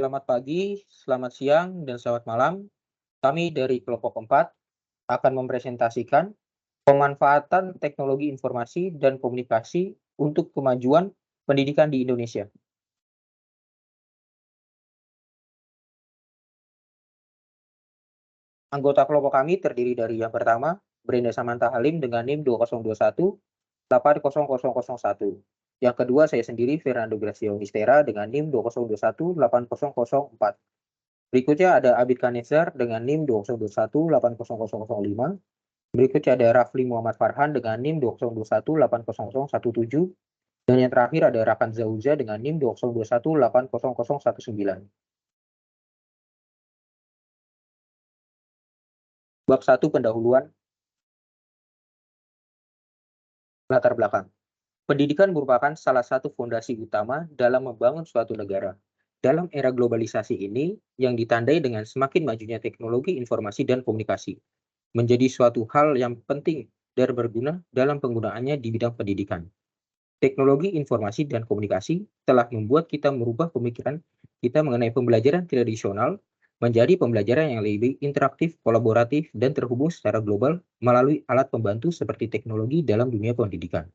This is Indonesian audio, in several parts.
Selamat pagi, selamat siang, dan selamat malam. Kami dari kelompok 4 akan mempresentasikan pemanfaatan teknologi informasi dan komunikasi untuk kemajuan pendidikan di Indonesia. Anggota kelompok kami terdiri dari yang pertama, Brenda Samantha Halim dengan NIM 2021 80001. Yang kedua, saya sendiri Fernando Gracio Mistera dengan NIM 2021 8004. Berikutnya ada Abid Kanesar dengan NIM 2021 80005. Berikutnya ada Rafli Muhammad Farhan dengan NIM 2021 80017. Dan yang terakhir ada Rakan Zauza dengan NIM 2021 80019. Bab 1 pendahuluan. Latar belakang. Pendidikan merupakan salah satu fondasi utama dalam membangun suatu negara. Dalam era globalisasi ini, yang ditandai dengan semakin majunya teknologi informasi dan komunikasi, menjadi suatu hal yang penting dan berguna dalam penggunaannya di bidang pendidikan. Teknologi informasi dan komunikasi telah membuat kita merubah pemikiran kita mengenai pembelajaran tradisional menjadi pembelajaran yang lebih interaktif, kolaboratif, dan terhubung secara global melalui alat pembantu seperti teknologi dalam dunia pendidikan.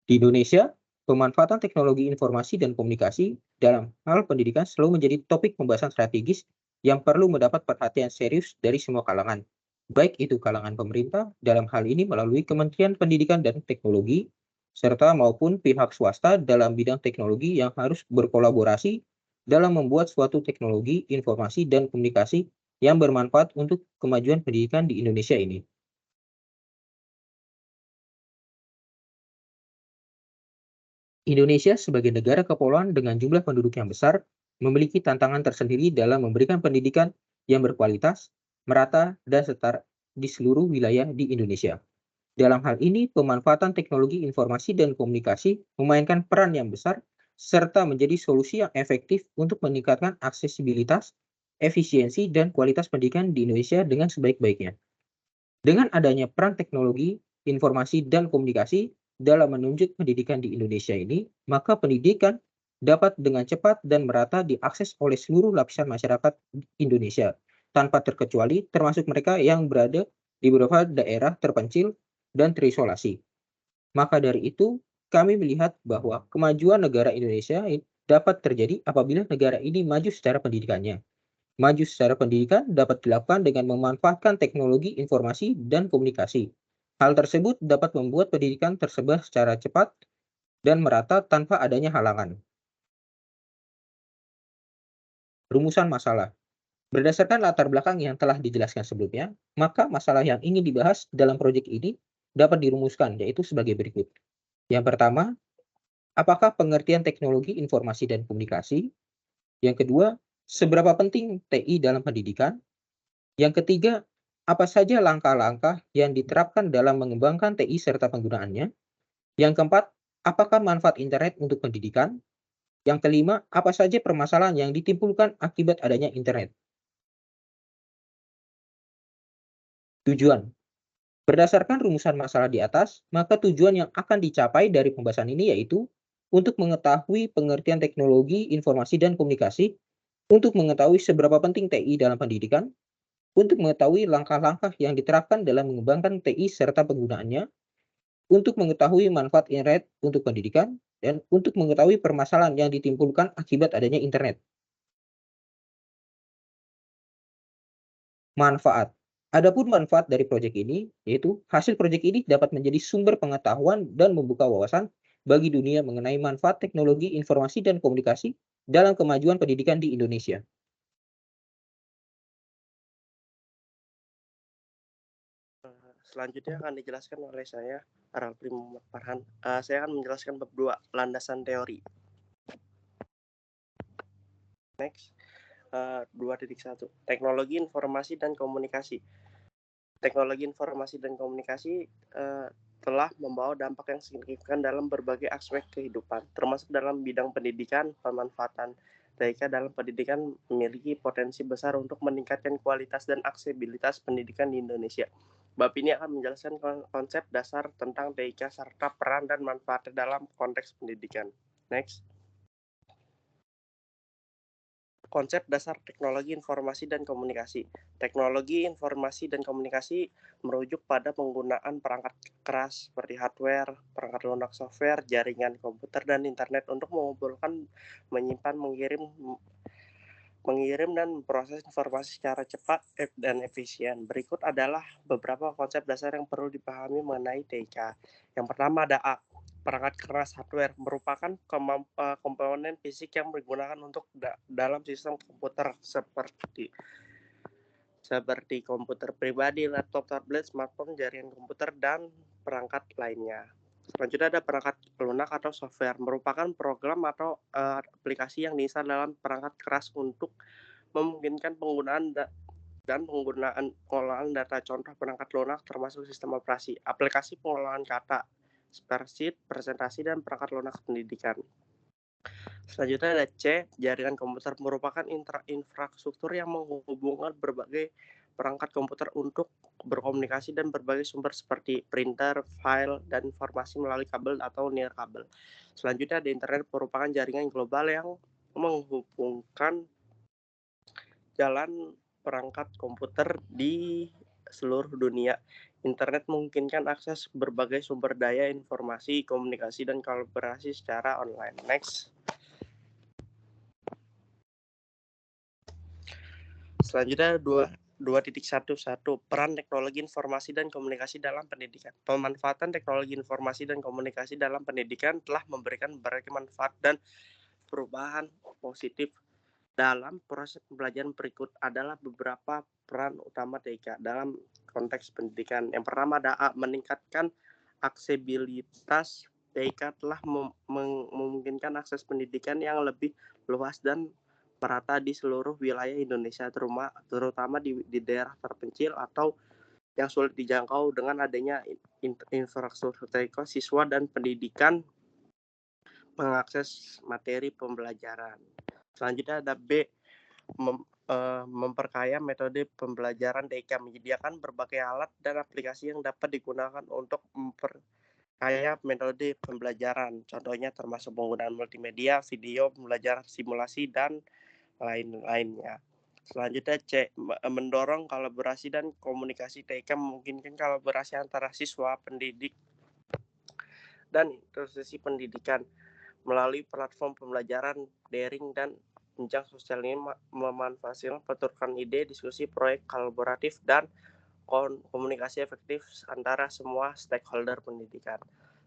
Di Indonesia, pemanfaatan teknologi informasi dan komunikasi dalam hal pendidikan selalu menjadi topik pembahasan strategis yang perlu mendapat perhatian serius dari semua kalangan, baik itu kalangan pemerintah dalam hal ini melalui Kementerian Pendidikan dan Teknologi, serta maupun pihak swasta dalam bidang teknologi yang harus berkolaborasi dalam membuat suatu teknologi informasi dan komunikasi yang bermanfaat untuk kemajuan pendidikan di Indonesia ini. Indonesia sebagai negara kepulauan dengan jumlah penduduk yang besar memiliki tantangan tersendiri dalam memberikan pendidikan yang berkualitas, merata, dan setara di seluruh wilayah di Indonesia. Dalam hal ini, pemanfaatan teknologi informasi dan komunikasi memainkan peran yang besar serta menjadi solusi yang efektif untuk meningkatkan aksesibilitas, efisiensi, dan kualitas pendidikan di Indonesia dengan sebaik-baiknya. Dengan adanya peran teknologi, informasi, dan komunikasi dalam menunjuk pendidikan di Indonesia ini, maka pendidikan dapat dengan cepat dan merata diakses oleh seluruh lapisan masyarakat Indonesia, tanpa terkecuali termasuk mereka yang berada di beberapa daerah terpencil dan terisolasi. Maka dari itu, kami melihat bahwa kemajuan negara Indonesia dapat terjadi apabila negara ini maju secara pendidikannya. Maju secara pendidikan dapat dilakukan dengan memanfaatkan teknologi informasi dan komunikasi. Hal tersebut dapat membuat pendidikan tersebar secara cepat dan merata tanpa adanya halangan. Rumusan masalah. Berdasarkan latar belakang yang telah dijelaskan sebelumnya, maka masalah yang ingin dibahas dalam proyek ini dapat dirumuskan, yaitu sebagai berikut. Yang pertama, apakah pengertian teknologi informasi dan komunikasi? Yang kedua, seberapa penting TI dalam pendidikan? Yang ketiga, apa saja langkah-langkah yang diterapkan dalam mengembangkan TI serta penggunaannya? Yang keempat, apakah manfaat internet untuk pendidikan? Yang kelima, apa saja permasalahan yang ditimbulkan akibat adanya internet? Tujuan. Berdasarkan rumusan masalah di atas, maka tujuan yang akan dicapai dari pembahasan ini yaitu untuk mengetahui pengertian teknologi, informasi, dan komunikasi, untuk mengetahui seberapa penting TI dalam pendidikan, untuk mengetahui langkah-langkah yang diterapkan dalam mengembangkan TI serta penggunaannya, untuk mengetahui manfaat internet untuk pendidikan, dan untuk mengetahui permasalahan yang ditimbulkan akibat adanya internet. Manfaat. Adapun manfaat dari proyek ini, yaitu hasil proyek ini dapat menjadi sumber pengetahuan dan membuka wawasan bagi dunia mengenai manfaat teknologi informasi dan komunikasi dalam kemajuan pendidikan di Indonesia. Selanjutnya akan dijelaskan oleh saya, Rafli Muhammad Farhan. Saya akan menjelaskan bab 2, landasan teori. Next, 2.1, teknologi informasi dan komunikasi. Teknologi informasi dan komunikasi telah membawa dampak yang signifikan dalam berbagai aspek kehidupan, termasuk dalam bidang pendidikan. Pemanfaatan TIK dalam pendidikan memiliki potensi besar untuk meningkatkan kualitas dan aksesibilitas pendidikan di Indonesia. Bab ini akan menjelaskan konsep dasar tentang TIK serta peran dan manfaatnya dalam konteks pendidikan. Next. Konsep dasar teknologi informasi dan komunikasi. Teknologi informasi dan komunikasi merujuk pada penggunaan perangkat keras seperti hardware, perangkat lunak software, jaringan komputer, dan internet untuk mengumpulkan, menyimpan, mengirim dan memproses informasi secara cepat dan efisien. Berikut adalah beberapa konsep dasar yang perlu dipahami mengenai TIK. Yang pertama ada A. Perangkat keras hardware merupakan komponen fisik yang digunakan untuk dalam sistem komputer seperti komputer pribadi, laptop, tablet, smartphone, jaringan komputer, dan perangkat lainnya. Selanjutnya ada perangkat lunak atau software, merupakan program atau aplikasi yang diinstal dalam perangkat keras untuk memungkinkan penggunaan dan pengolahan data. Contoh perangkat lunak termasuk sistem operasi, aplikasi pengolahan kata, spreadsheet, presentasi, dan perangkat lunak pendidikan. Selanjutnya ada C, jaringan komputer merupakan infrastruktur yang menghubungkan berbagai perangkat komputer untuk berkomunikasi dan berbagai sumber seperti printer, file, dan informasi melalui kabel atau nirkabel. Selanjutnya ada internet merupakan jaringan global yang menghubungkan jalan perangkat komputer di seluruh dunia. Internet memungkinkan akses berbagai sumber daya informasi, komunikasi, dan kolaborasi secara online. Next. Selanjutnya 2.11 peran teknologi informasi dan komunikasi dalam pendidikan. Pemanfaatan teknologi informasi dan komunikasi dalam pendidikan telah memberikan berbagai manfaat dan perubahan positif dalam proses pembelajaran. Berikut adalah beberapa peran utama TIK dalam konteks pendidikan. Yang pertama ada A, meningkatkan aksesibilitas. TIK telah memungkinkan akses pendidikan yang lebih luas dan merata di seluruh wilayah Indonesia, terutama di daerah terpencil atau yang sulit dijangkau. Dengan adanya infrastruktur TIK, siswa dan pendidikan mengakses materi pembelajaran. Selanjutnya ada B, memperkaya metode pembelajaran TIK, menyediakan berbagai alat dan aplikasi yang dapat digunakan untuk memperkaya metode pembelajaran. Contohnya termasuk penggunaan multimedia, video, pembelajaran simulasi, dan lain-lainnya. Selanjutnya C, mendorong kolaborasi dan komunikasi TIK, memungkinkan kolaborasi antara siswa, pendidik, dan institusi pendidikan melalui platform pembelajaran daring dan jenjang sosial. Ini memanfaatkan pertukaran ide, diskusi, proyek kolaboratif, dan komunikasi efektif antara semua stakeholder pendidikan.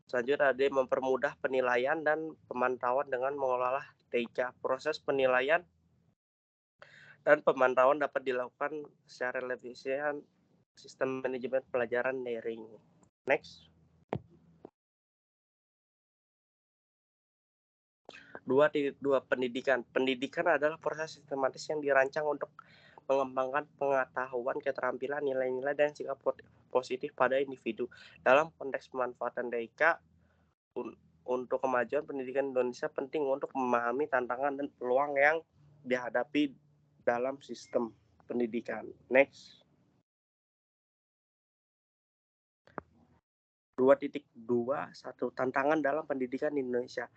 Selanjutnya ada mempermudah penilaian dan pemantauan dengan mengelola TIK. Proses penilaian dan pemantauan dapat dilakukan secara efisien sistem manajemen pelajaran daring. Next. 2.2 pendidikan. Pendidikan adalah proses sistematis yang dirancang untuk mengembangkan pengetahuan, keterampilan, nilai-nilai, dan sikap positif pada individu. Dalam konteks pemanfaatan TIK untuk kemajuan pendidikan Indonesia, penting untuk memahami tantangan dan peluang yang dihadapi dalam sistem pendidikan. Next. 2.21 tantangan dalam pendidikan di Indonesia.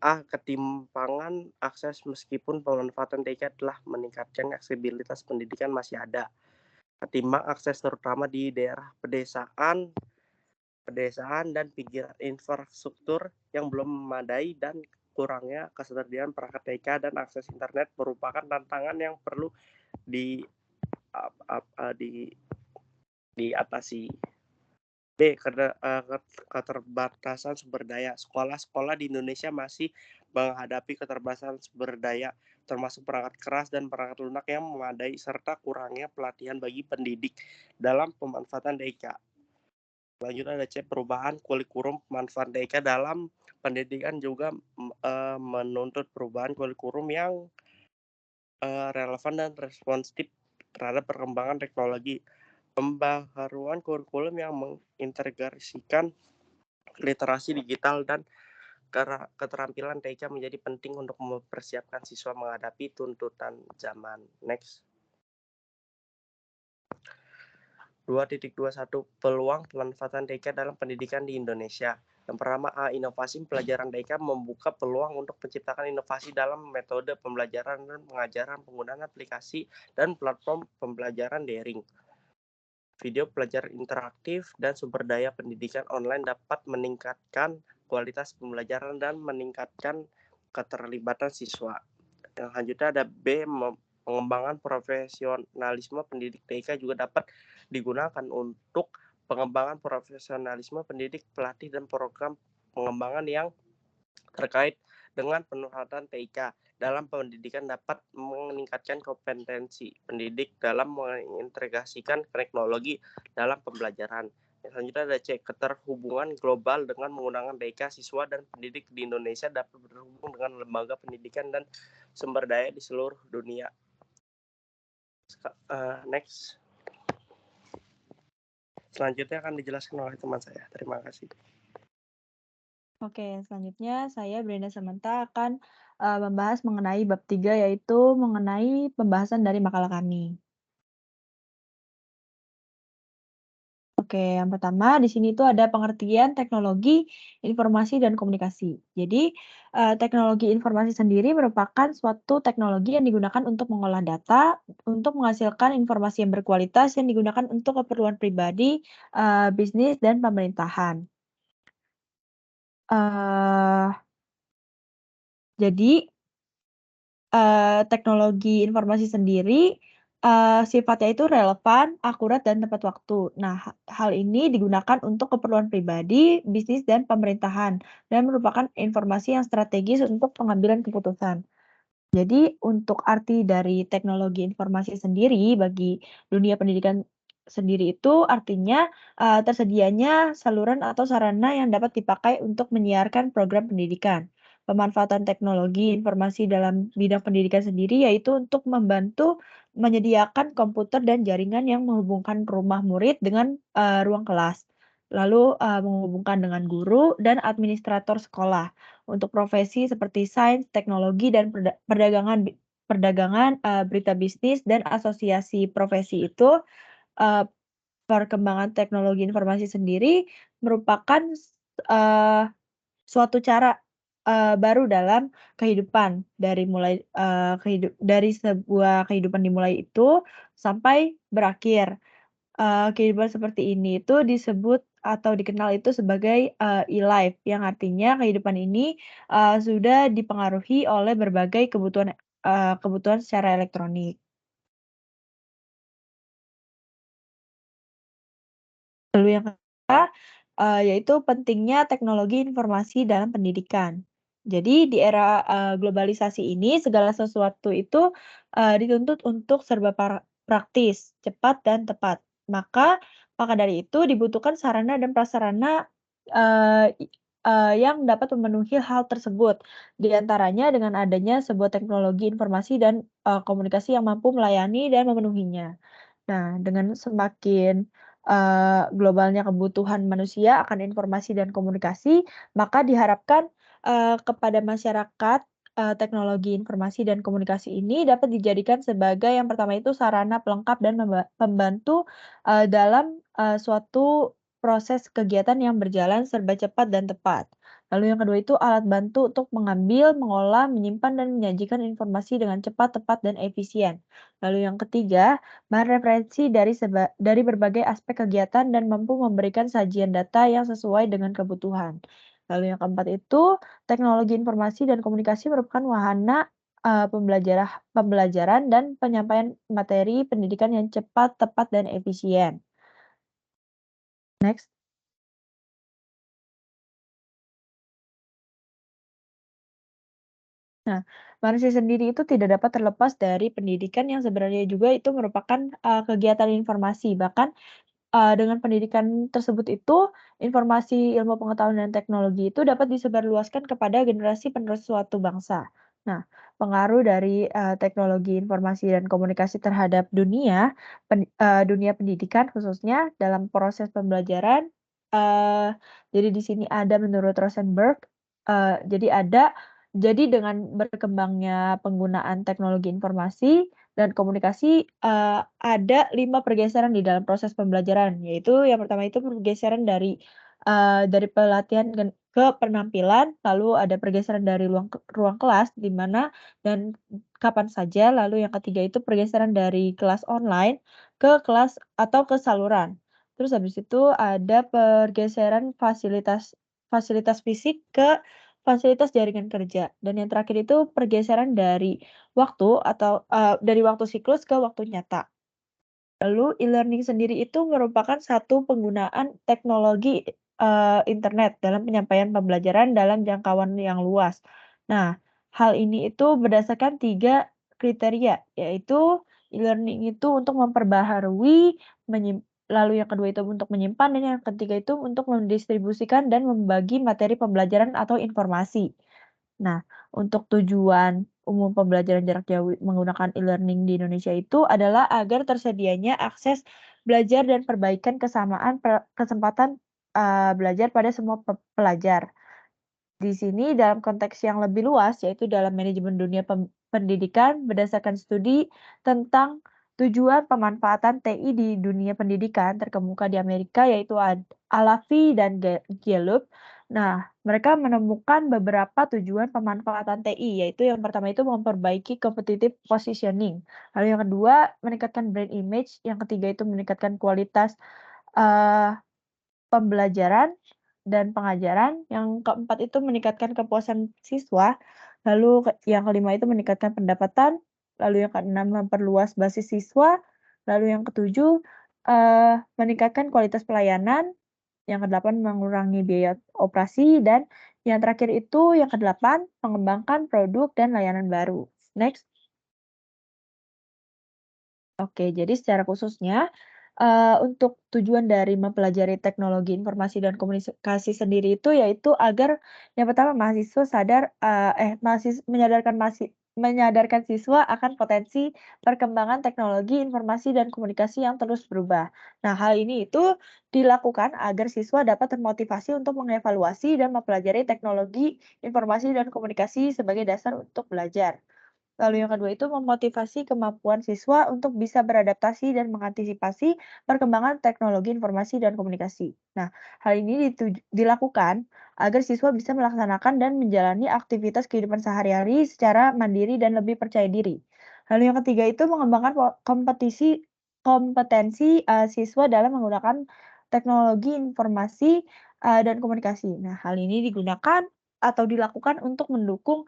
A, ketimpangan akses. Meskipun pemanfaatan TIK telah meningkatkan aksesibilitas pendidikan, masih ada ketimbang akses, terutama di daerah pedesaan dan pinggiran. Infrastruktur yang belum memadai dan kurangnya ketersediaan perangkat TIK dan akses internet merupakan tantangan yang perlu diatasi. B, keterbatasan sumber daya. Sekolah-sekolah di Indonesia masih menghadapi keterbatasan sumber daya, termasuk perangkat keras dan perangkat lunak yang memadai, serta kurangnya pelatihan bagi pendidik dalam pemanfaatan TIK. Selanjutnya ada C, perubahan kurikulum. Pemanfaatan TIK dalam pendidikan juga menuntut perubahan kurikulum yang relevan dan responsif terhadap perkembangan teknologi. Pembaharuan kurikulum yang mengintegrasikan literasi digital dan keterampilan TIK menjadi penting untuk mempersiapkan siswa menghadapi tuntutan zaman. Next. 2.21 peluang pemanfaatan TIK dalam pendidikan di Indonesia. Yang pertama A. Inovasi pelajaran TK membuka peluang untuk menciptakan inovasi dalam metode pembelajaran dan pengajaran penggunaan aplikasi dan platform pembelajaran daring. Video pelajaran interaktif dan sumber daya pendidikan online dapat meningkatkan kualitas pembelajaran dan meningkatkan keterlibatan siswa. Yang selanjutnya ada B. Pengembangan profesionalisme pendidik TK juga dapat digunakan untuk pengembangan profesionalisme pendidik, pelatih, dan program pengembangan yang terkait dengan penurunan TK dalam pendidikan dapat meningkatkan kompetensi pendidik dalam mengintegrasikan teknologi dalam pembelajaran. Yang selanjutnya ada C. Keterhubungan global dengan menggunakan TK, siswa dan pendidik di Indonesia dapat berhubung dengan lembaga pendidikan dan sumber daya di seluruh dunia. Next. Selanjutnya akan dijelaskan oleh teman saya. Terima kasih. Oke, selanjutnya saya Brenda Samantha akan membahas mengenai bab 3 yaitu mengenai pembahasan dari makalah kami. Oke, yang pertama di sini itu ada pengertian teknologi informasi dan komunikasi. Jadi, teknologi informasi sendiri merupakan suatu teknologi yang digunakan untuk mengolah data, untuk menghasilkan informasi yang berkualitas yang digunakan untuk keperluan pribadi, bisnis, dan pemerintahan. Jadi teknologi informasi sendiri, sifatnya itu relevan, akurat, dan tepat waktu. Nah, hal ini digunakan untuk keperluan pribadi, bisnis, dan pemerintahan, dan merupakan informasi yang strategis untuk pengambilan keputusan. Jadi, untuk arti dari teknologi informasi sendiri bagi dunia pendidikan sendiri itu artinya, tersedianya saluran atau sarana yang dapat dipakai untuk menyiarkan program pendidikan. Pemanfaatan teknologi informasi dalam bidang pendidikan sendiri yaitu untuk membantu menyediakan komputer dan jaringan yang menghubungkan rumah murid dengan, ruang kelas, lalu, menghubungkan dengan guru dan administrator sekolah. Untuk profesi seperti sains, teknologi, dan perdagangan, berita bisnis, dan asosiasi profesi itu, eee, perkembangan teknologi informasi sendiri merupakan suatu cara, baru dalam kehidupan dari sebuah kehidupan dimulai itu sampai berakhir. Kehidupan seperti ini itu disebut atau dikenal itu sebagai, e-life yang artinya kehidupan ini, sudah dipengaruhi oleh berbagai kebutuhan secara elektronik. Lalu yang kedua, yaitu pentingnya teknologi informasi dalam pendidikan. Jadi di era, globalisasi ini segala sesuatu itu, dituntut untuk serba praktis, cepat, dan tepat. Maka dari itu dibutuhkan sarana dan prasarana, eee, i yang dapat memenuhi hal tersebut. Di antaranya dengan adanya sebuah teknologi informasi dan, komunikasi yang mampu melayani dan memenuhinya. Nah, dengan semakin, globalnya kebutuhan manusia akan informasi dan komunikasi, maka diharapkan, kepada masyarakat, teknologi informasi dan komunikasi ini dapat dijadikan sebagai yang pertama itu sarana pelengkap dan pembantu, dalam, suatu proses kegiatan yang berjalan serba cepat dan tepat. Lalu yang kedua itu alat bantu untuk mengambil, mengolah, menyimpan, dan menyajikan informasi dengan cepat, tepat, dan efisien. Lalu yang ketiga, bahan referensi dari berbagai aspek kegiatan dan mampu memberikan sajian data yang sesuai dengan kebutuhan. Lalu yang keempat itu, teknologi informasi dan komunikasi merupakan wahana, pembelajaran dan penyampaian materi pendidikan yang cepat, tepat, dan efisien. Next. Nah, manusia sendiri itu tidak dapat terlepas dari pendidikan yang sebenarnya juga itu merupakan, kegiatan informasi. Bahkan dengan pendidikan tersebut itu, informasi, ilmu pengetahuan, dan teknologi itu dapat disebarluaskan kepada generasi penerus suatu bangsa. Nah, pengaruh dari, teknologi informasi dan komunikasi terhadap dunia pendidikan khususnya dalam proses pembelajaran, eee, jadi di sini ada menurut Rosenberg, jadi dengan berkembangnya penggunaan teknologi informasi dan komunikasi, ada 5 pergeseran di dalam proses pembelajaran, yaitu yang pertama itu pergeseran dari, dari pelatihan ke penampilan, lalu ada pergeseran dari ruang kelas di mana dan kapan saja, lalu yang ketiga itu pergeseran dari kelas online ke kelas atau ke saluran. Terus habis itu ada pergeseran fasilitas fasilitas fisik ke fasilitas jaringan kerja, dan yang terakhir itu pergeseran dari dari waktu siklus ke waktu nyata. Lalu e-learning sendiri itu merupakan satu penggunaan teknologi, internet dalam penyampaian pembelajaran dalam jangkauan yang luas. Nah, hal ini itu berdasarkan 3 kriteria, yaitu e-learning itu untuk memperbaharui, lalu yang kedua itu untuk menyimpan, dan yang ketiga itu untuk mendistribusikan dan membagi materi pembelajaran atau informasi. Nah, untuk tujuan umum pembelajaran jarak jauh menggunakan e-learning di Indonesia itu adalah agar tersedianya akses belajar dan perbaikan kesamaan kesempatan, belajar pada semua pelajar. Di sini dalam konteks yang lebih luas, yaitu dalam manajemen dunia pendidikan berdasarkan studi tentang tujuan pemanfaatan TI di dunia pendidikan terkemuka di Amerika, yaitu Alavi dan Gallup. Nah, mereka menemukan beberapa tujuan pemanfaatan TI, yaitu yang pertama itu memperbaiki competitive positioning. Lalu yang kedua, meningkatkan brand image. Yang ketiga itu meningkatkan kualitas uh, pembelajaran dan pengajaran. Yang keempat itu meningkatkan kepuasan siswa. Lalu yang kelima itu meningkatkan pendapatan. Lalu yang keenam memperluas basis siswa. Lalu yang ketujuh meningkatkan kualitas pelayanan. Yang kedelapan mengurangi biaya operasi, dan yang terakhir itu yang kedelapan mengembangkan produk dan layanan baru. Next. Oke, jadi secara khususnya, untuk tujuan dari mempelajari teknologi informasi dan komunikasi sendiri itu yaitu agar yang pertama mahasiswa sadar, menyadarkan siswa akan potensi perkembangan teknologi informasi dan komunikasi yang terus berubah. Nah, hal ini itu dilakukan agar siswa dapat termotivasi untuk mengevaluasi dan mempelajari teknologi informasi dan komunikasi sebagai dasar untuk belajar. Lalu yang kedua itu memotivasi kemampuan siswa untuk bisa beradaptasi dan mengantisipasi perkembangan teknologi informasi dan komunikasi. Nah, hal ini dilakukan agar siswa bisa melaksanakan dan menjalani aktivitas kehidupan sehari-hari secara mandiri dan lebih percaya diri. Lalu yang ketiga itu mengembangkan kompetensi siswa dalam menggunakan teknologi informasi dan komunikasi. Nah, hal ini digunakan atau dilakukan untuk mendukung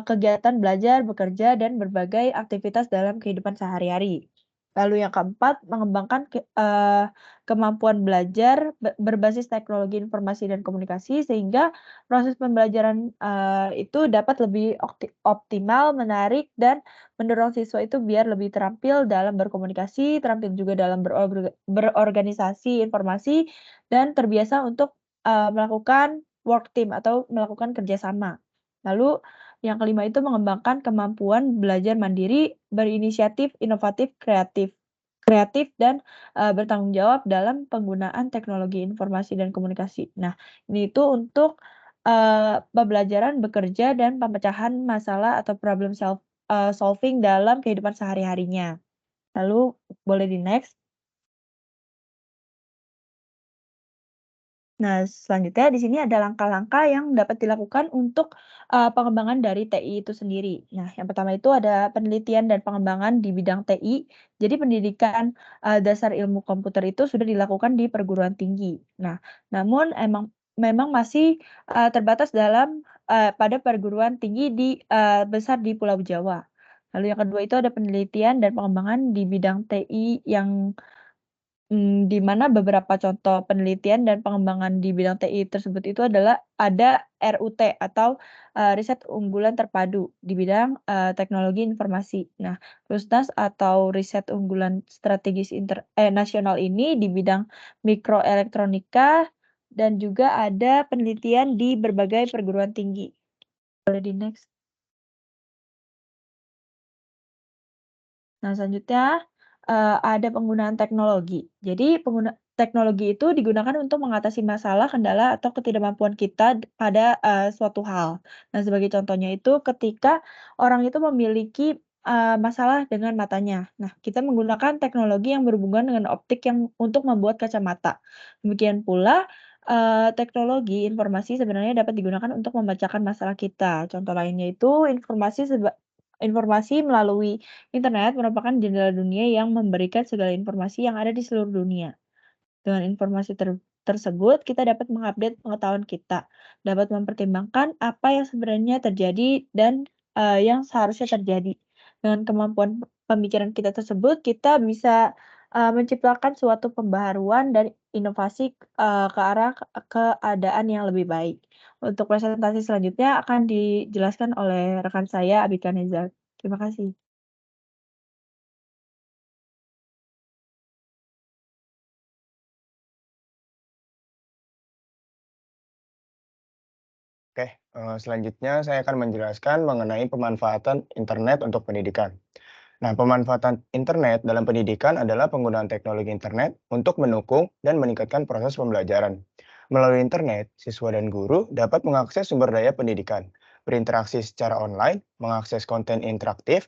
kegiatan belajar, bekerja, dan berbagai aktivitas dalam kehidupan sehari-hari. Lalu yang keempat, mengembangkan kemampuan belajar berbasis teknologi informasi dan komunikasi sehingga proses pembelajaran, itu dapat lebih optimal, menarik, dan mendorong siswa itu biar lebih terampil dalam berkomunikasi, terampil juga dalam berorganisasi informasi, dan terbiasa untuk, melakukan work team atau melakukan kerjasama. Lalu yang kelima itu mengembangkan kemampuan belajar mandiri, berinisiatif, inovatif, kreatif dan, bertanggung jawab dalam penggunaan teknologi informasi dan komunikasi. Nah, ini itu untuk, pembelajaran bekerja dan pemecahan masalah atau solving dalam kehidupan sehari-harinya. Lalu boleh di-next. Nah, selanjutnya di sini ada langkah-langkah yang dapat dilakukan untuk, pengembangan dari TI itu sendiri. Nah, yang pertama itu ada penelitian dan pengembangan di bidang TI. Jadi pendidikan, dasar ilmu komputer itu sudah dilakukan di perguruan tinggi. Nah, namun memang masih, terbatas pada perguruan tinggi besar di Pulau Jawa. Lalu yang kedua itu ada penelitian dan pengembangan di bidang TI yang di mana beberapa contoh penelitian dan pengembangan di bidang TI tersebut itu adalah ada RUT atau, riset unggulan terpadu di bidang, teknologi informasi. Nah, Rusnas atau riset unggulan strategis nasional ini di bidang mikroelektronika, dan juga ada penelitian di berbagai perguruan tinggi. Boleh di-next. Nah, selanjutnya, ada penggunaan teknologi. Jadi teknologi itu digunakan untuk mengatasi masalah, kendala, atau ketidakmampuan kita pada, suatu hal. Nah, sebagai contohnya itu ketika orang itu memiliki, masalah dengan matanya. Nah, kita menggunakan teknologi yang berhubungan dengan optik untuk membuat kacamata. Demikian pula, teknologi informasi sebenarnya dapat digunakan untuk membacakan masalah kita. Contoh lainnya itu informasi melalui internet merupakan jendela dunia yang memberikan segala informasi yang ada di seluruh dunia. Dengan informasi tersebut, kita dapat mengupdate pengetahuan kita, dapat mempertimbangkan apa yang sebenarnya terjadi dan yang seharusnya terjadi. Dengan kemampuan pemikiran kita tersebut, kita bisa menciptakan suatu pembaharuan dan inovasi ke arah keadaan yang lebih baik. Untuk presentasi selanjutnya akan dijelaskan oleh rekan saya, Abika Nezar. Terima kasih. Oke, selanjutnya saya akan menjelaskan mengenai pemanfaatan internet untuk pendidikan. Nah, pemanfaatan internet dalam pendidikan adalah penggunaan teknologi internet untuk mendukung dan meningkatkan proses pembelajaran. Melalui internet, siswa dan guru dapat mengakses sumber daya pendidikan, berinteraksi secara online, mengakses konten interaktif,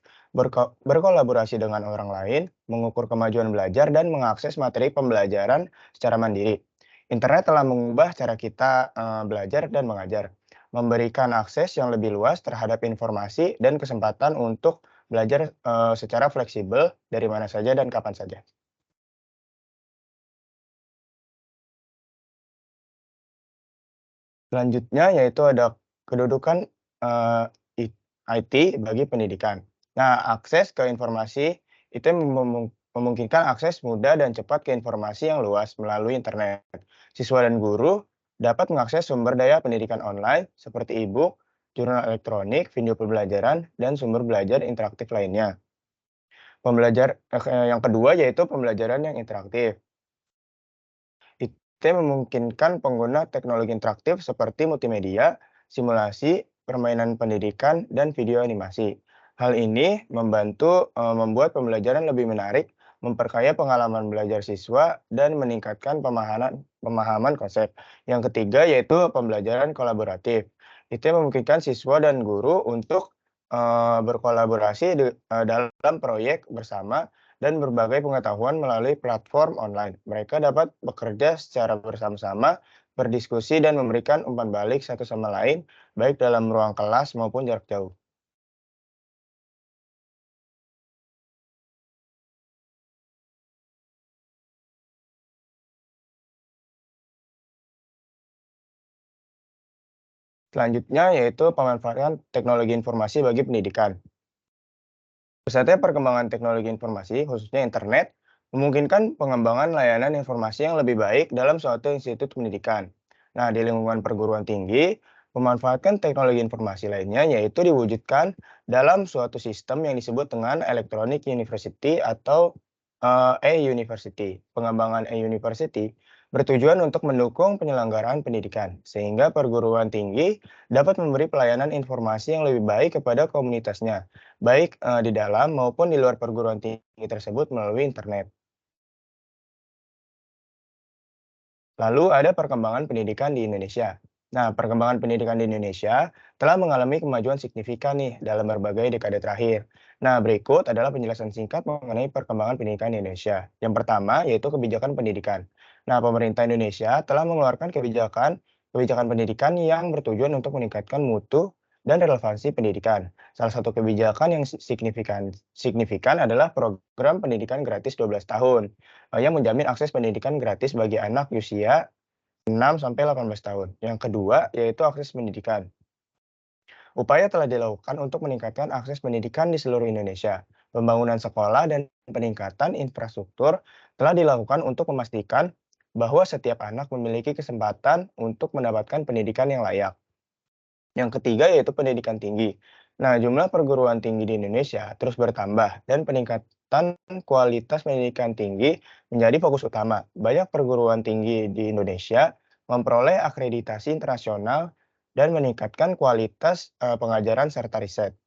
berkolaborasi dengan orang lain, mengukur kemajuan belajar, dan mengakses materi pembelajaran secara mandiri. Internet telah mengubah cara kita belajar dan mengajar, memberikan akses yang lebih luas terhadap informasi dan kesempatan untuk belajar secara fleksibel dari mana saja dan kapan saja. Selanjutnya yaitu ada kedudukan eee, IT bagi pendidikan. Nah, akses ke informasi itu memungkinkan akses mudah dan cepat ke informasi yang luas melalui internet. Siswa dan guru dapat mengakses sumber daya pendidikan online seperti e-book, jurnal elektronik, video pembelajaran, dan sumber belajar interaktif lainnya. Yang kedua yaitu pembelajaran yang interaktif. IT memungkinkan pengguna teknologi interaktif seperti multimedia, simulasi, permainan pendidikan, dan video animasi. Hal ini membantu membuat pembelajaran lebih menarik, memperkaya pengalaman belajar siswa, dan meningkatkan pemahaman konsep. Yang ketiga yaitu pembelajaran kolaboratif. IT memungkinkan siswa dan guru untuk berkolaborasi dalam proyek bersama dan berbagai pengetahuan melalui platform online. Mereka dapat bekerja secara bersama-sama, berdiskusi, dan memberikan umpan balik satu sama lain, baik dalam ruang kelas maupun jarak jauh. Selanjutnya yaitu pemanfaatan teknologi informasi bagi pendidikan. Pesatnya perkembangan teknologi informasi, khususnya internet, memungkinkan pengembangan layanan informasi yang lebih baik dalam suatu institut pendidikan. Nah, di lingkungan perguruan tinggi, memanfaatkan teknologi informasi lainnya yaitu diwujudkan dalam suatu sistem yang disebut dengan Electronic University atau e-University. Pengembangan e-University bertujuan untuk mendukung penyelenggaraan pendidikan, sehingga perguruan tinggi dapat memberi pelayanan informasi yang lebih baik kepada komunitasnya baik di dalam maupun di luar perguruan tinggi tersebut melalui internet. Lalu ada perkembangan pendidikan di Indonesia. Nah, perkembangan pendidikan di Indonesia telah mengalami kemajuan signifikan nih dalam berbagai dekade terakhir. Nah, berikut adalah penjelasan singkat mengenai perkembangan pendidikan di Indonesia. Yang pertama yaitu kebijakan pendidikan. Nah, pemerintah Indonesia telah mengeluarkan kebijakan kebijakan pendidikan yang bertujuan untuk meningkatkan mutu dan relevansi pendidikan. Salah satu kebijakan yang signifikan adalah program pendidikan gratis 12 tahun yang menjamin akses pendidikan gratis bagi anak usia 6 sampai 18 tahun. Yang kedua, yaitu akses pendidikan. Upaya telah dilakukan untuk meningkatkan akses pendidikan di seluruh Indonesia. Pembangunan sekolah dan peningkatan infrastruktur telah dilakukan untuk memastikan bahwa setiap anak memiliki kesempatan untuk mendapatkan pendidikan yang layak. Yang ketiga yaitu pendidikan tinggi. Nah, jumlah perguruan tinggi di Indonesia terus bertambah dan peningkatan kualitas pendidikan tinggi menjadi fokus utama. Banyak perguruan tinggi di Indonesia memperoleh akreditasi internasional dan meningkatkan kualitas pengajaran serta riset.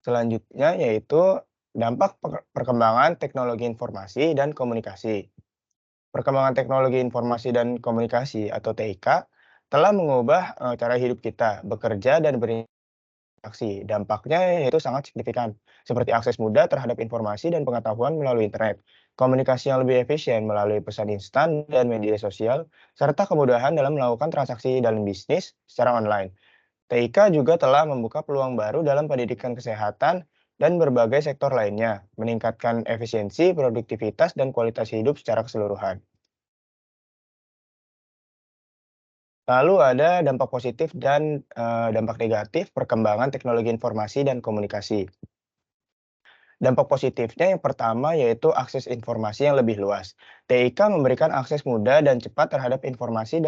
Selanjutnya yaitu dampak perkembangan teknologi informasi dan komunikasi. Perkembangan teknologi informasi dan komunikasi atau TIK telah mengubah cara hidup kita bekerja dan berinteraksi. Dampaknya yaitu sangat signifikan, seperti akses mudah terhadap informasi dan pengetahuan melalui internet. komunikasi yang lebih efisien melalui pesan instan dan media sosial, serta kemudahan dalam melakukan transaksi dalam bisnis secara online. TIK juga telah membuka peluang baru dalam pendidikan kesehatan dan berbagai sektor lainnya, meningkatkan efisiensi, produktivitas, dan kualitas hidup secara keseluruhan. Lalu ada dampak positif dan dampak negatif perkembangan teknologi informasi dan komunikasi. Dampak positifnya yang pertama yaitu akses informasi yang lebih luas. TIK memberikan akses mudah dan cepat terhadap informasi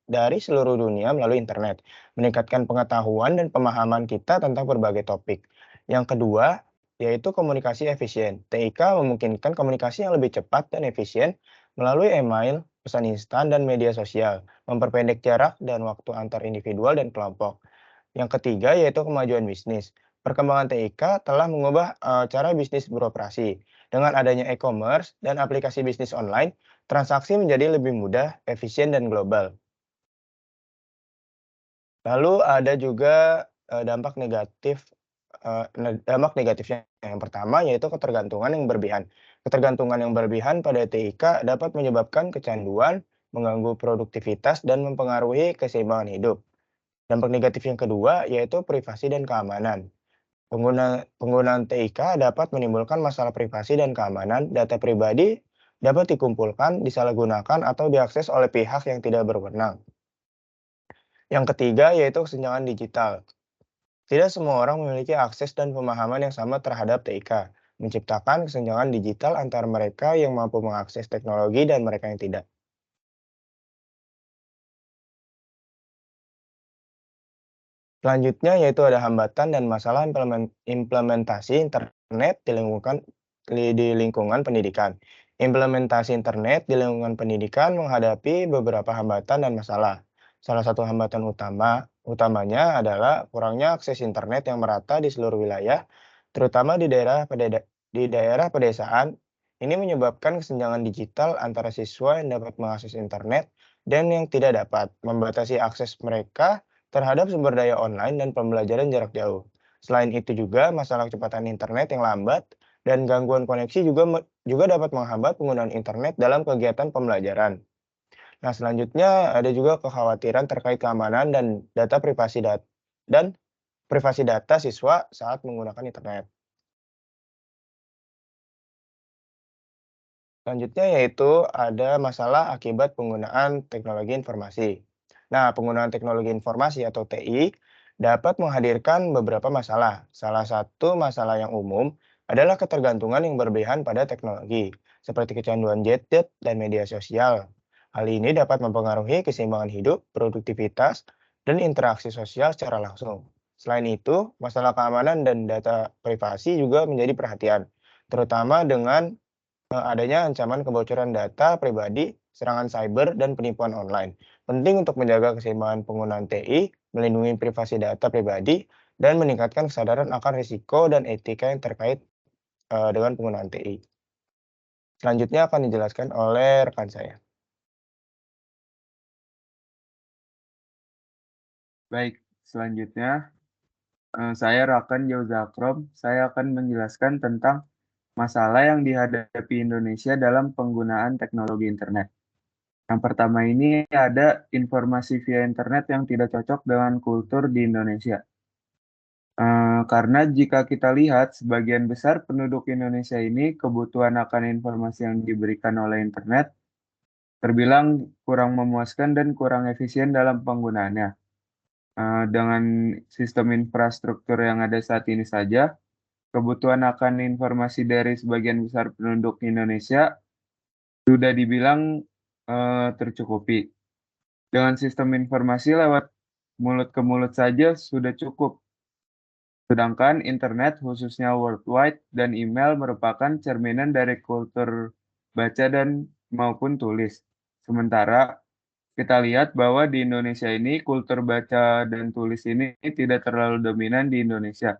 dari seluruh dunia melalui internet, meningkatkan pengetahuan dan pemahaman kita tentang berbagai topik. Yang kedua, yaitu komunikasi efisien. TIK memungkinkan komunikasi yang lebih cepat dan efisien melalui email, pesan instan, dan media sosial, memperpendek jarak dan waktu antar individual dan kelompok. Yang ketiga yaitu kemajuan bisnis. Perkembangan TIK telah mengubah cara bisnis beroperasi. Dengan adanya e-commerce dan aplikasi bisnis online, transaksi menjadi lebih mudah, efisien, dan global. Lalu ada juga dampak negatifnya. Yang pertama yaitu ketergantungan yang berlebihan. Ketergantungan yang berlebihan pada TIK dapat menyebabkan kecanduan, mengganggu produktivitas, dan mempengaruhi keseimbangan hidup. Dampak negatif yang kedua yaitu privasi dan keamanan. Penggunaan TIK dapat menimbulkan masalah privasi dan keamanan. Data pribadi dapat dikumpulkan, disalahgunakan, atau diakses oleh pihak yang tidak berwenang. Yang ketiga yaitu kesenjangan digital. Tidak semua orang memiliki akses dan pemahaman yang sama terhadap TIK, menciptakan kesenjangan digital antara mereka yang mampu mengakses teknologi dan mereka yang tidak. Selanjutnya yaitu ada hambatan dan masalah implementasi internet di lingkungan pendidikan. Implementasi internet di lingkungan pendidikan menghadapi beberapa hambatan dan masalah. Salah satu hambatan utamanya adalah kurangnya akses internet yang merata di seluruh wilayah, terutama di daerah pedesaan. Ini menyebabkan kesenjangan digital antara siswa yang dapat mengakses internet dan yang tidak dapat, membatasi akses mereka terhadap sumber daya online dan pembelajaran jarak jauh. Selain itu juga masalah kecepatan internet yang lambat dan gangguan koneksi juga dapat menghambat penggunaan internet dalam kegiatan pembelajaran. Nah, selanjutnya ada juga kekhawatiran terkait keamanan dan privasi data siswa saat menggunakan internet. Selanjutnya yaitu ada masalah akibat penggunaan teknologi informasi. Nah, penggunaan teknologi informasi atau TI dapat menghadirkan beberapa masalah. Salah satu masalah yang umum adalah ketergantungan yang berlebihan pada teknologi, seperti kecanduan gadget dan media sosial. Hal ini dapat mempengaruhi keseimbangan hidup, produktivitas, dan interaksi sosial secara langsung. Selain itu, masalah keamanan dan data privasi juga menjadi perhatian, terutama dengan adanya ancaman kebocoran data pribadi, serangan cyber, dan penipuan online. Penting untuk menjaga keseimbangan penggunaan TI, melindungi privasi data pribadi, dan meningkatkan kesadaran akan risiko dan etika yang terkait dengan penggunaan TI. Selanjutnya akan dijelaskan oleh rekan saya. Baik, selanjutnya saya Rakan Jauzakrom. Saya akan menjelaskan tentang masalah yang dihadapi Indonesia dalam penggunaan teknologi internet. Yang pertama ini ada informasi via internet yang tidak cocok dengan kultur di Indonesia. Karena jika kita lihat sebagian besar penduduk Indonesia ini kebutuhan akan informasi yang diberikan oleh internet terbilang kurang memuaskan dan kurang efisien dalam penggunaannya. Dengan sistem infrastruktur yang ada saat ini saja, kebutuhan akan informasi dari sebagian besar penduduk Indonesia sudah dibilang tercukupi. Dengan sistem informasi lewat mulut ke mulut saja sudah cukup. Sedangkan internet, khususnya World Wide dan email merupakan cerminan dari kultur baca dan maupun tulis. Sementara kita lihat bahwa di Indonesia ini kultur baca dan tulis ini tidak terlalu dominan di Indonesia.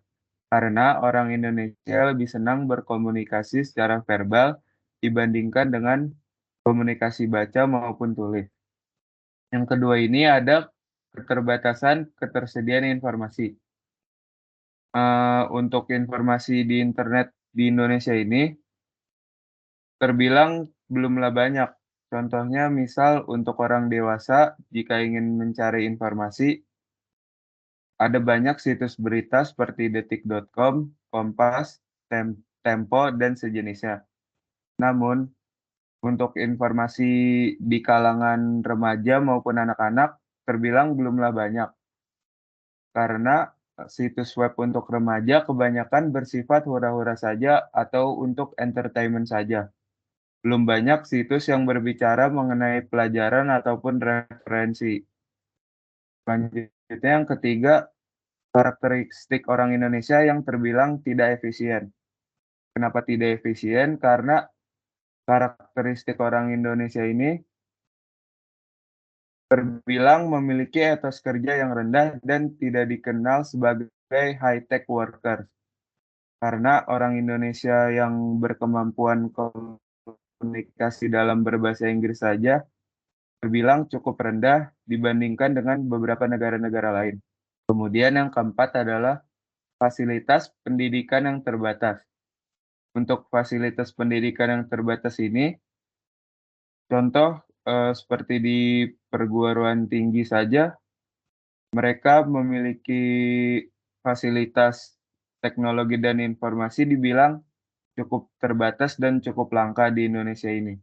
Karena orang Indonesia lebih senang berkomunikasi secara verbal dibandingkan dengan komunikasi baca maupun tulis. Yang kedua ini ada keterbatasan ketersediaan informasi. Untuk informasi di internet di Indonesia ini terbilang belumlah banyak. Contohnya misal untuk orang dewasa jika ingin mencari informasi, ada banyak situs berita seperti detik.com, Kompas, Tempo, dan sejenisnya. Namun, untuk informasi di kalangan remaja maupun anak-anak terbilang belumlah banyak. Karena situs web untuk remaja kebanyakan bersifat hura-hura saja atau untuk entertainment saja. Belum banyak situs yang berbicara mengenai pelajaran ataupun referensi. Selanjutnya yang ketiga, karakteristik orang Indonesia yang terbilang tidak efisien. Kenapa tidak efisien? Karena karakteristik orang Indonesia ini terbilang memiliki etos kerja yang rendah dan tidak dikenal sebagai high-tech worker. Karena orang Indonesia yang berkemampuan komunikasi dalam berbahasa Inggris saja terbilang cukup rendah dibandingkan dengan beberapa negara-negara lain. Kemudian yang keempat adalah fasilitas pendidikan yang terbatas. Untuk fasilitas pendidikan yang terbatas ini, contoh seperti di perguruan tinggi saja, mereka memiliki fasilitas teknologi dan informasi dibilang cukup terbatas dan cukup langka di Indonesia ini.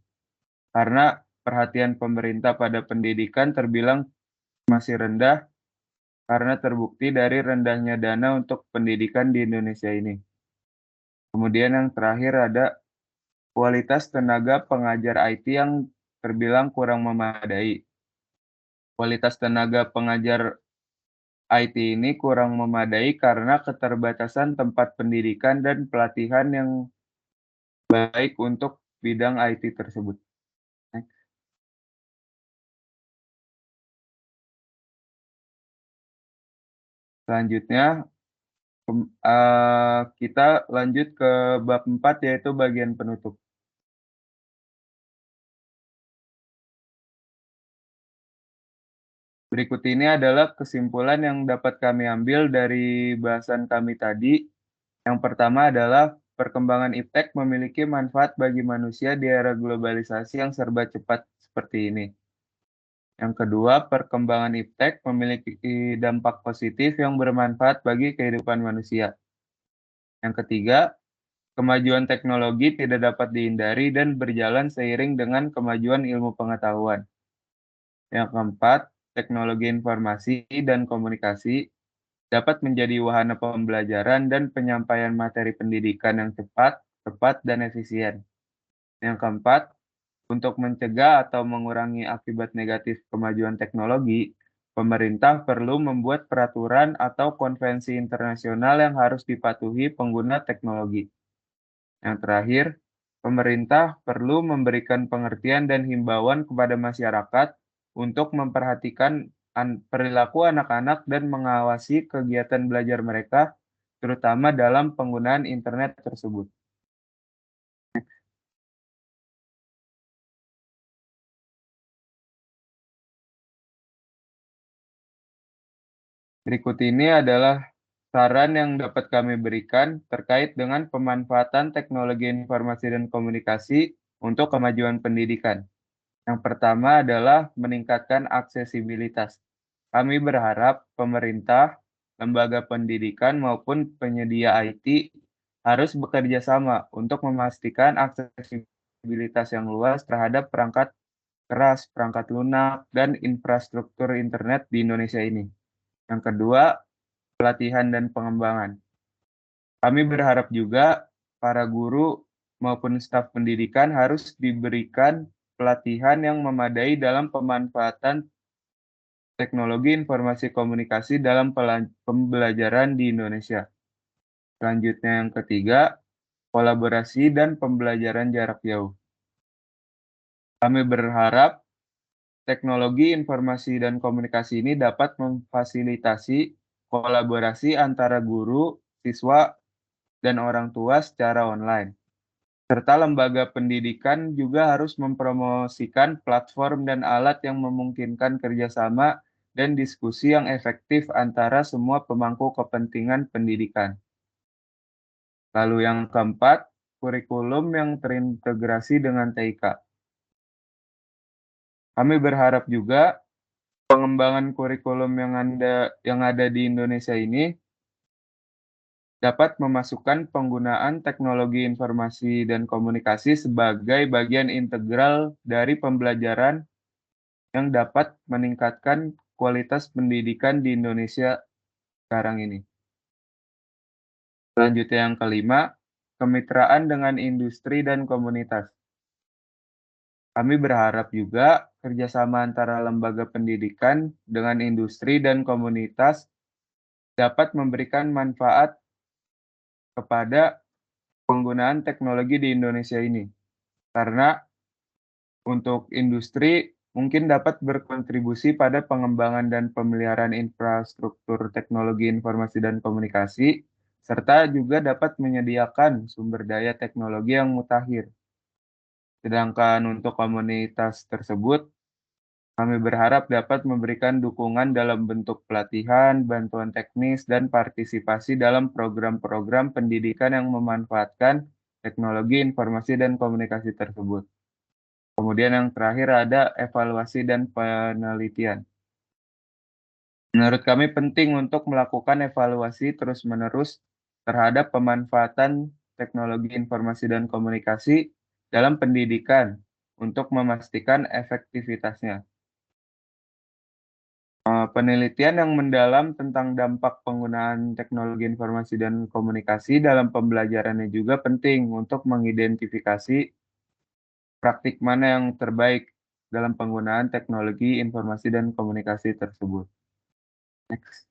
Karena perhatian pemerintah pada pendidikan terbilang masih rendah karena terbukti dari rendahnya dana untuk pendidikan di Indonesia ini. Kemudian yang terakhir ada kualitas tenaga pengajar IT yang terbilang kurang memadai. Kualitas tenaga pengajar IT ini kurang memadai karena keterbatasan tempat pendidikan dan pelatihan yang baik untuk bidang IT tersebut. Selanjutnya, kita lanjut ke bab 4 yaitu bagian penutup. Berikut ini adalah kesimpulan yang dapat kami ambil dari bahasan kami tadi. Yang pertama adalah perkembangan iptek memiliki manfaat bagi manusia di era globalisasi yang serba cepat seperti ini. Yang kedua, perkembangan iptek memiliki dampak positif yang bermanfaat bagi kehidupan manusia. Yang ketiga, kemajuan teknologi tidak dapat dihindari dan berjalan seiring dengan kemajuan ilmu pengetahuan. Yang keempat, teknologi informasi dan komunikasi dapat menjadi wahana pembelajaran dan penyampaian materi pendidikan yang cepat, tepat, dan efisien. Yang keempat, untuk mencegah atau mengurangi akibat negatif kemajuan teknologi, pemerintah perlu membuat peraturan atau konvensi internasional yang harus dipatuhi pengguna teknologi. Yang terakhir, pemerintah perlu memberikan pengertian dan himbauan kepada masyarakat untuk memperhatikan perilaku anak-anak dan mengawasi kegiatan belajar mereka, terutama dalam penggunaan internet tersebut. Berikut ini adalah saran yang dapat kami berikan terkait dengan pemanfaatan teknologi informasi dan komunikasi untuk kemajuan pendidikan. Yang pertama adalah meningkatkan aksesibilitas. Kami berharap pemerintah, lembaga pendidikan maupun penyedia IT harus bekerja sama untuk memastikan aksesibilitas yang luas terhadap perangkat keras, perangkat lunak, dan infrastruktur internet di Indonesia ini. Yang kedua, pelatihan dan pengembangan. Kami berharap juga para guru maupun staf pendidikan harus diberikan pelatihan yang memadai dalam pemanfaatan teknologi informasi komunikasi dalam pembelajaran di Indonesia. Selanjutnya yang ketiga, kolaborasi dan pembelajaran jarak jauh. Kami berharap teknologi informasi dan komunikasi ini dapat memfasilitasi kolaborasi antara guru, siswa, dan orang tua secara online. Serta lembaga pendidikan juga harus mempromosikan platform dan alat yang memungkinkan kerjasama dan diskusi yang efektif antara semua pemangku kepentingan pendidikan. Lalu yang keempat, kurikulum yang terintegrasi dengan TIK. Kami berharap juga pengembangan kurikulum yang ada di Indonesia ini dapat memasukkan penggunaan teknologi informasi dan komunikasi sebagai bagian integral dari pembelajaran yang dapat meningkatkan kualitas pendidikan di Indonesia sekarang ini. Selanjutnya yang kelima, kemitraan dengan industri dan komunitas. Kami berharap juga kerjasama antara lembaga pendidikan dengan industri dan komunitas dapat memberikan manfaat kepada penggunaan teknologi di Indonesia ini. Karena untuk industri mungkin dapat berkontribusi pada pengembangan dan pemeliharaan infrastruktur teknologi informasi dan komunikasi, serta juga dapat menyediakan sumber daya teknologi yang mutakhir. Sedangkan untuk komunitas tersebut, kami berharap dapat memberikan dukungan dalam bentuk pelatihan, bantuan teknis, dan partisipasi dalam program-program pendidikan yang memanfaatkan teknologi informasi dan komunikasi tersebut. Kemudian yang terakhir ada evaluasi dan penelitian. Menurut kami penting untuk melakukan evaluasi terus-menerus terhadap pemanfaatan teknologi informasi dan komunikasi dalam pendidikan untuk memastikan efektivitasnya. Penelitian yang mendalam tentang dampak penggunaan teknologi informasi dan komunikasi dalam pembelajarannya juga penting untuk mengidentifikasi praktik mana yang terbaik dalam penggunaan teknologi informasi dan komunikasi tersebut. Next.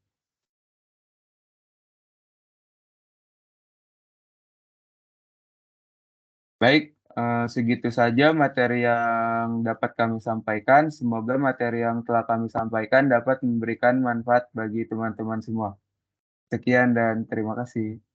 Baik, segitu saja materi yang dapat kami sampaikan. Semoga materi yang telah kami sampaikan dapat memberikan manfaat bagi teman-teman semua. Sekian dan terima kasih.